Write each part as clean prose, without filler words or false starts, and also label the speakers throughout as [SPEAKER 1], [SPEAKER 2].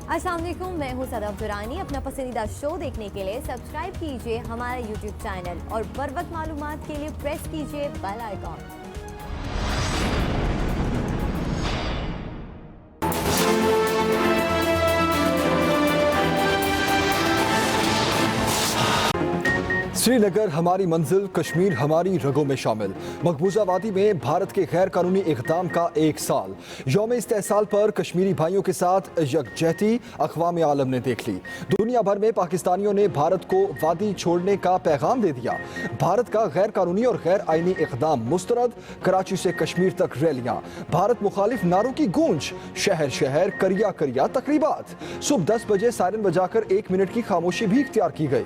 [SPEAKER 1] अस्सलाम वालेकुम, मैं हूँ सदफ दुरानी। अपना पसंदीदा शो देखने के लिए सब्सक्राइब कीजिए हमारा यूट्यूब चैनल और बर वक्त मालूमात के लिए प्रेस कीजिए बेल आइकॉन।
[SPEAKER 2] श्रीनगर हमारी मंजिल, कश्मीर हमारी रगों में शामिल। मकबूजा वादी में भारत के गैर कानूनी इक़दाम का 1 साल। यौम इस्तेहसाल पर कश्मीरी भाइयों के साथ यकजहती अक़वाम आलम ने देख ली। दुनिया भर में पाकिस्तानियों ने भारत को वादी छोड़ने का पैगाम दे दिया। भारत का गैर कानूनी और गैर आईनी इक़दाम मुस्तरद। कराची से कश्मीर तक रैलियां, भारत मुखालिफ नारों की गूंज। शहर शहर करिया करिया तकरीबात। सुबह 10 बजे सायरन बजाकर 1 मिनट की खामोशी भी इख्तियार की गई।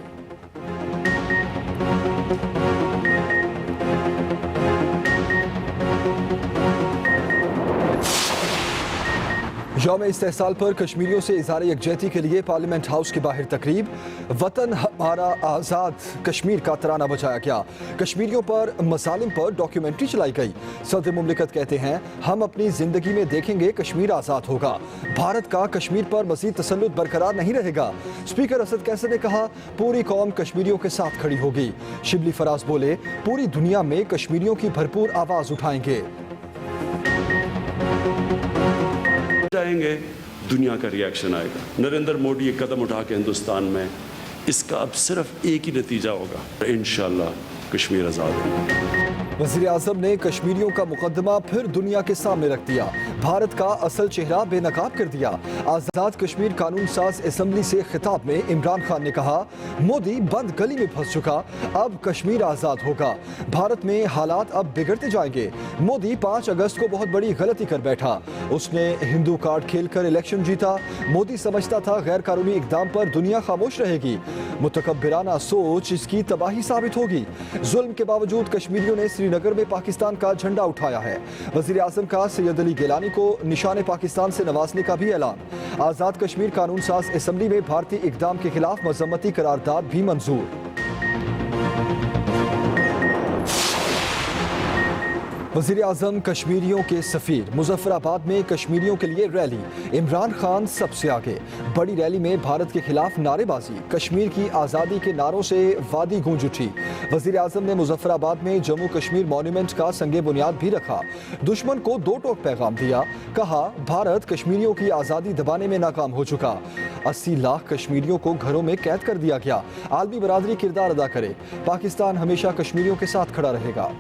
[SPEAKER 2] यौम इस्तेहसाल पर कश्मीरियों से इज़हार यकजहती के लिए पार्लियामेंट हाउस के बाहर तकरीब। वतन हमारा आज़ाद कश्मीर का तराना बजाया गया। कश्मीरियों पर मसालिम पर डॉक्यूमेंट्री चलाई गई। सदर मुमलिकत कहते हैं, हम अपनी जिंदगी में देखेंगे कश्मीर आज़ाद होगा। भारत का कश्मीर पर मजीद तसल्लुत बरकरार नहीं रहेगा। स्पीकर असद कैसर ने कहा, पूरी कौम कश्मीरियों के साथ खड़ी होगी। शिबली फराज बोले, पूरी दुनिया में कश्मीरियों की भरपूर आवाज़ उठाएंगे।
[SPEAKER 3] चाहेंगे दुनिया का रिएक्शन आएगा। नरेंद्र मोदी एक कदम उठा के हिंदुस्तान में, इसका अब सिर्फ एक ही नतीजा होगा, इंशाअल्लाह कश्मीर आज़ाद होगा।
[SPEAKER 2] वज़ीर आज़म ने कश्मीरियों का मुकदमा फिर दुनिया के सामने रख दिया। भारत का असल चेहरा बेनकाब कर दिया। आज़ाद कश्मीर कानून साज असम्बली से खिताब में इमरान खान ने कहा, मोदी बंद गली में फंस चुका, अब कश्मीर आज़ाद होगा। भारत में हालात अब बिगड़ते जाएंगे। मोदी 5 अगस्त को बहुत बड़ी गलती कर बैठा। उसने हिंदू कार्ड खेलकर इलेक्शन जीता। मोदी समझता था गैर कानूनी इक़दाम पर दुनिया खामोश रहेगी। मुतकब्बिराना सोच इसकी तबाही साबित होगी। जुल्म के बावजूद कश्मीरियों ने श्रीनगर में पाकिस्तान का झंडा उठाया है। वज़ीर आज़म का सैयद अली गिलानी को निशान पाकिस्तान से नवाजने का भी ऐलान। आज़ाद कश्मीर कानून साज असम्बली में भारतीय इक़दाम के खिलाफ मज़म्मती करारदाद भी मंजूर। वज़ीर आज़म कश्मीरियों के सफ़ीर। मुज़फ़्फ़राबाद में कश्मीरियों के लिए रैली। इमरान खान सबसे आगे। बड़ी रैली में भारत के खिलाफ नारेबाजी। कश्मीर की आज़ादी के नारों से वादी गूंज उठी। वज़ीर आज़म ने मुज़फ़्फ़राबाद में जम्मू कश्मीर मॉन्यूमेंट का संगे बुनियाद भी रखा। दुश्मन को 2 टोक पैगाम दिया। कहा, भारत कश्मीरियों की आज़ादी दबाने में नाकाम हो चुका। 80 लाख कश्मीरियों को घरों में कैद कर दिया गया। आलमी बरादरी किरदार अदा करे। पाकिस्तान हमेशा कश्मीरियों के साथ खड़ा रहेगा।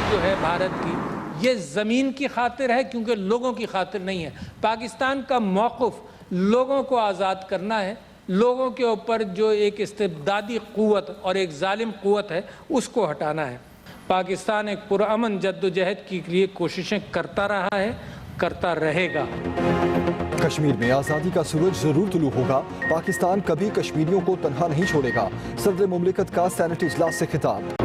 [SPEAKER 4] जो है भारत की, ये ज़मीन की खातिर है, क्योंकि लोगों की खातिर नहीं है। पाकिस्तान का मौक़िफ़ लोगों को आज़ाद करना है। लोगों के ऊपर जो एक इस्तिबदादी क़ुव्वत और एक ज़ालिम क़ुव्वत है, उसको हटाना है। पाकिस्तान एक पुरअमन जद्दोजहद के लिए कोशिशें करता रहा है, करता रहेगा।
[SPEAKER 2] कश्मीर में आज़ादी का सूरज जरूर तुलू होगा। पाकिस्तान कभी कश्मीरियों को तन्हा नहीं छोड़ेगा। सदर मुमलिकत का सेनेट इजलास से खिताब।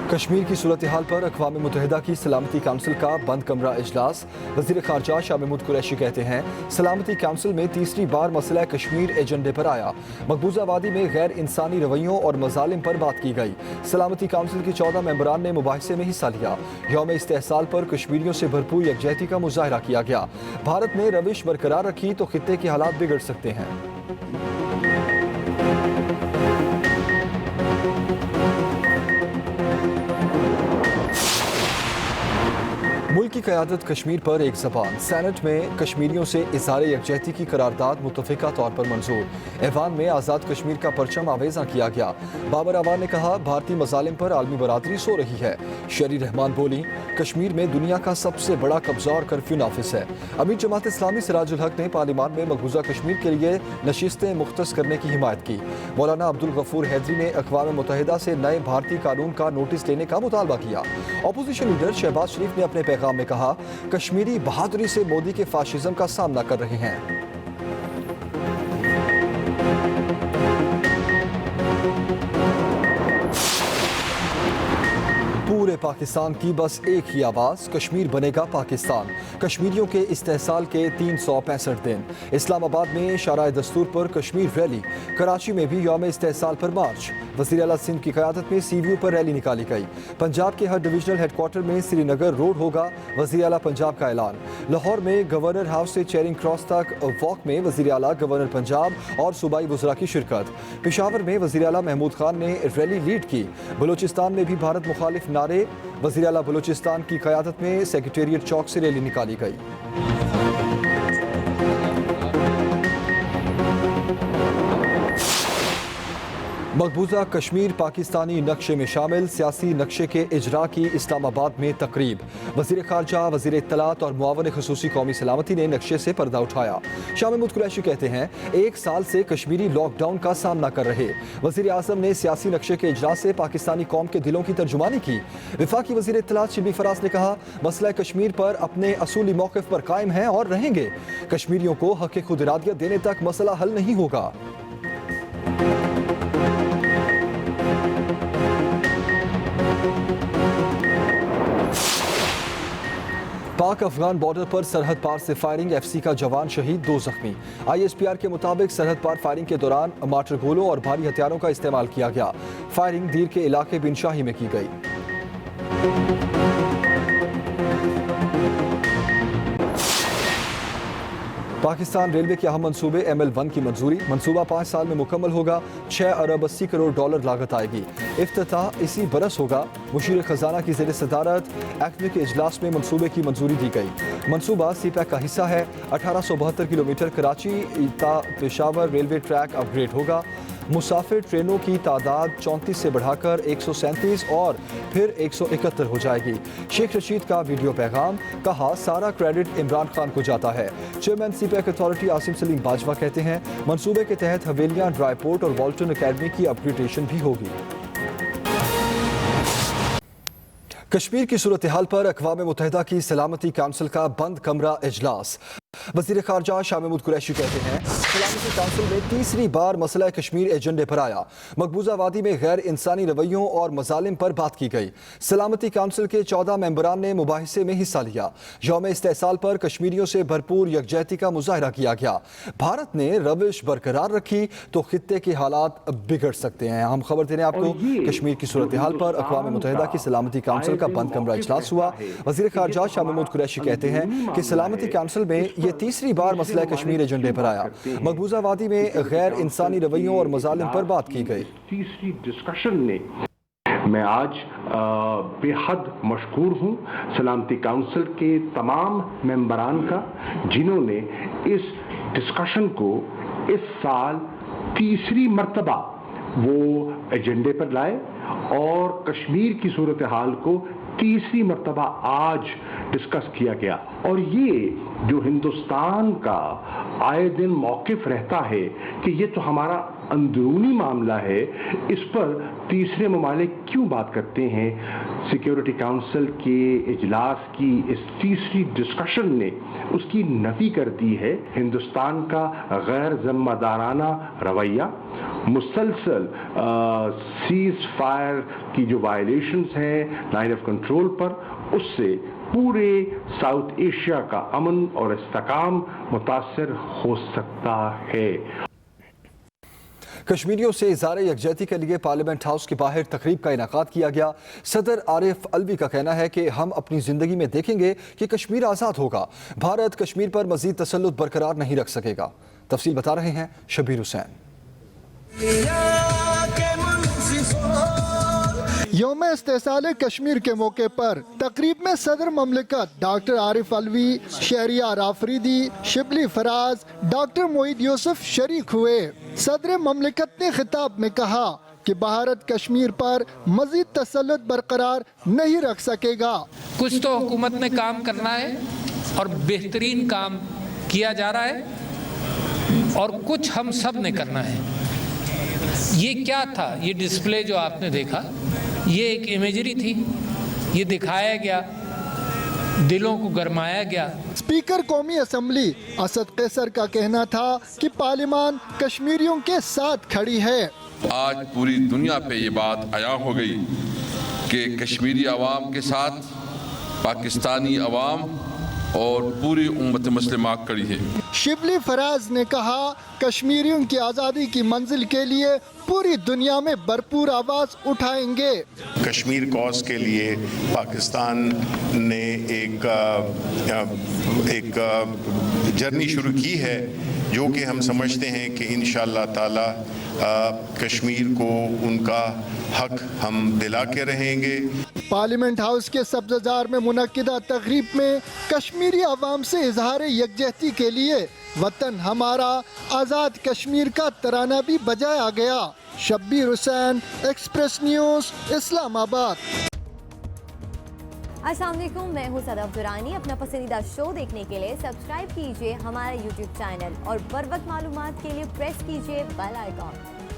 [SPEAKER 2] कश्मीर की सूरत हाल पर अक़वाम मुत्तहिदा की सलामती काउंसिल का बंद कमरा इजलास। वज़ीर ख़ारजा शाह महमूद कुरैशी कहते हैं, सलामती काउंसिल में तीसरी बार मसला कश्मीर एजेंडे पर आया। मकबूजा वादी में गैर इंसानी रवैयों और मज़ालिम पर बात की गई। सलामती काउंसिल की 14 मेंबरान ने मुबाहिसे में हिस्सा लिया। यौम इस्तेहसाल पर कश्मीरियों से भरपूर यकजहती का मुजाहरा किया गया। भारत ने रविश बरकरार रखी तो खित्ते के हालात बिगड़ सकते हैं। मुल्क की क़यादत कश्मीर पर एक ज़बान। सेनेट में कश्मीरियों से इज़हार यकजहती की करारदाद मुत्तफ़िक़ा तौर पर मंजूर। ऐवान में आज़ाद कश्मीर का परचम आवेज़ा किया गया। बाबर अवान ने कहा, भारतीय मज़ालिम पर आलमी बरादरी सो रही है। शरी रहमान बोली, कश्मीर में दुनिया का सबसे बड़ा कब्ज़ा और कर्फ्यू नाफिस है। अमीर जमात इस्लामी सिराजुल हक ने पार्लियामान में मकबूजा कश्मीर के लिए नशिस्तें मुख्तस करने की हिमायत की। मौलाना अब्दुल गफूर हैदरी ने अक़वाम मुत्तहिदा से नए भारतीय कानून का नोटिस लेने का मुतालबा किया। अपोजिशन लीडर शहबाज शरीफ ने अपने पैगाम में कहा, कश्मीरी बहादुरी से मोदी के फाशिज्म का सामना कर रहे हैं। पूरे पाकिस्तान की बस एक ही आवाज़, कश्मीर बनेगा पाकिस्तान। कश्मीरियों के इस्तेहसाल के 365 दिन। इस्लामाबाद में शाराए दस्तूर पर कश्मीर रैली, कराची में भी यौम इस्तेहसाल पर मार्च। वज़ीर आला सिंध की क़यादत में CVU पर रैली निकाली गई। पंजाब के हर डिविजनल हेडक्वार्टर में श्रीनगर रोड होगा, वज़ीर आला पंजाब का ऐलान। लाहौर में गवर्नर हाउस से चेयरिंग क्रॉस तक वॉक में वज़ीर आला, गवर्नर पंजाब और सूबाई वज़रा की शिरकत। पेशावर में वज़ीर आला महमूद खान ने रैली लीड की। बलूचिस्तान में भी भारत मुखालिफ नारे, वज़ीर आला बलूचिस्तान की क़यादत में सेक्रेटेरिएट चौक से रैली निकाली गई। मकबूजा कश्मीर पाकिस्तानी नक्शे में शामिल, सियासी नक्शे के इजरा की इस्लामाबाद में तकरीब। वज़ीर ख़ारजा, वज़ीर इत्तलात और मुआवन ख़ुसूसी कौमी सलामती ने नक्शे से पर्दा उठाया। शाह महमूद कुरैशी कहते हैं, 1 साल से कश्मीरी लॉकडाउन का सामना कर रहे। वज़ीर आज़म ने सियासी नक्शे के इजरा से पाकिस्तानी कौम के दिलों की तर्जुमानी की। वफाकी वज़ीर इत्तलात शिबली फराज ने कहा, मसला कश्मीर पर अपने असूली मौक़िफ़ पर कायम हैं और रहेंगे। कश्मीरियों को हक़ खुद इरादियत देने तक मसला हल नहीं होगा। पाक अफगान बॉर्डर पर सरहद पार से फायरिंग, FC का जवान शहीद, 2 जख्मी। ISPR के मुताबिक सरहद पार फायरिंग के दौरान मार्टर गोलों और भारी हथियारों का इस्तेमाल किया गया। फायरिंग दीर के इलाके बिन शाही में की गई। पाकिस्तान रेलवे के अहम मंसूबे ML1 की मंजूरी। मंसूबा 5 साल में मुकम्मल होगा। 6 अरब 80 करोड़ डॉलर लागत आएगी। इफ्तिताह इसी बरस होगा। मुशीर खजाना की ज़ेर सदारत एक्मे के इजलास में मंसूबे की मंजूरी दी गई। मंसूबा CPEC का हिस्सा है। 1872 किलोमीटर कराची ता पेशावर रेलवे ट्रैक अपग्रेड होगा। मुसाफिर ट्रेनों की तादाद 34 से बढ़ाकर 137 और फिर 171 हो जाएगी। शेख रशीद का वीडियो पैगाम, कहा सारा क्रेडिट इमरान खान को जाता है। Chairman CPEC authority Asim Salim Bajwa कहते हैं, मंसूबे के तहत हवेलियां, ड्राई पोर्ट और वॉल्टन अकेडमी की अपग्रेडेशन भी होगी। कश्मीर की सूरत हाल पर अक़वाम मुत्तहिदा की सलामती काउंसिल का बंद कमरा इजलास। वज़ीर ख़ारजा शाह महमूद कुरैशी कहते हैं, सलामती काउंसिल में तीसरी बार मसला कश्मीर एजेंडे पर आया। मकबूजा वादी में गैर इंसानी रवैयों और मजालिम पर बात की गई। सलामती काउंसिल के 14 मेंबरान ने मुबाहिसे में हिस्सा लिया। यौम इस्तेहसाल पर कश्मीरियों से भरपूर यकजहती का मुजाहरा किया गया। भारत ने रविश बरकरार रखी तो खित्ते के हालात बिगड़ सकते हैं। हम खबर दे रहे हैं आपको, कश्मीर की सूरत हाल पर अक़वाम मुत्तहिदा की सलामती काउंसिल का बंद कमरा इजलास हुआ। वज़ीर ख़ारजा शाह महमूद कुरैशी कहते हैं कि सलामती काउंसिल में ये तीसरी बार मसला कश्मीर एजेंडे पर आया। मकबूजा वादी में गैर इंसानी रवैयों और मजालिम पर बात की गई।
[SPEAKER 5] तीसरी डिस्कशन ने मैं आज बेहद मशकूर हूँ सलामती काउंसिल के तमाम मेंबरान का, जिन्होंने इस डिस्कशन को इस साल तीसरी मर्तबा वो एजेंडे पर लाए और कश्मीर की सूरत हाल को तीसरी मर्तबा आज डिस्कस किया गया। और ये जो हिंदुस्तान का आए दिन मौक़िफ़ रहता है कि ये तो हमारा अंदरूनी मामला है, इस पर तीसरे ममालिक क्यों बात करते हैं। सिक्योरिटी काउंसिल के इजलास की इस तीसरी डिस्कशन ने उसकी नफी कर दी है। हिंदुस्तान का गैर ज़िम्मेदाराना रवैया, मुसलसल सीज़ फायर की जो वायलेशंस हैं लाइन ऑफ कंट्रोल पर, उससे पूरे साउथ एशिया का अमन और इस्तेकाम मुतासर हो सकता है।
[SPEAKER 2] कश्मीरियों से इज़हार यकजहती के लिए पार्लियामेंट हाउस के बाहर तकरीब का इनेकाद किया गया। सदर आरिफ अलवी का कहना है कि हम अपनी ज़िंदगी में देखेंगे कि कश्मीर आज़ाद होगा। भारत कश्मीर पर मज़ीद तसल्लुत बरकरार नहीं रख सकेगा। तफसील बता रहे हैं शबीर हुसैन।
[SPEAKER 6] यौम इस्तेहसाल कश्मीर के मौके पर तकरीब में सदर ममलिकत डॉक्टर आरिफ अलवी, शहरियार आफरीदी, शिबली फराज, डॉक्टर मोईद यूसुफ शरीक हुए। सदर ममलिकत ने खिताब में कहा कि भारत कश्मीर पर मजीद तसल्लुत बरकरार नहीं रख सकेगा।
[SPEAKER 4] कुछ तो हुकूमत ने काम करना है और बेहतरीन काम किया जा रहा है, और कुछ हम सब ने करना है। ये क्या था, ये डिस्प्ले जो आपने देखा, ये एक इमेजरी थी, ये दिखाया गया, दिलों को गरमाया गया।
[SPEAKER 6] स्पीकर कौमी असम्बली असद कैसर का कहना था कि पार्लियामान कश्मीरियों के साथ खड़ी है।
[SPEAKER 7] आज पूरी दुनिया पे ये बात आया हो गई کہ کشمیری عوام کے ساتھ پاکستانی عوام اور پوری امت مسلمہ کڑی ہے۔
[SPEAKER 6] شبلی فراز نے کہا کشمیریوں کی آزادی کی منزل کے لیے پوری دنیا میں بھرپور آواز اٹھائیں گے۔
[SPEAKER 8] کشمیر کاز کے لیے پاکستان نے ایک جرنی شروع کی ہے جو کہ ہم سمجھتے ہیں کہ انشاءاللہ تعالی کشمیر کو ان کا حق ہم دلا کے رہیں گے۔
[SPEAKER 6] پارلیمنٹ ہاؤس کے سبززار میں منعقدہ تقریب میں کشمیری عوام سے اظہار یکجہتی کے لیے وطن ہمارا آزاد کشمیر کا ترانہ بھی بجایا گیا۔ شبیر حسین، ایکسپریس نیوز، اسلام آباد۔
[SPEAKER 1] السلام علیکم، میں ہوں صدف درانی۔ اپنا پسندیدہ شو دیکھنے کے لیے سبسکرائب کیجیے ہمارا یوٹیوب چینل اور بر وقت معلومات کے لیے پریس کیجیے بیل آئیکن۔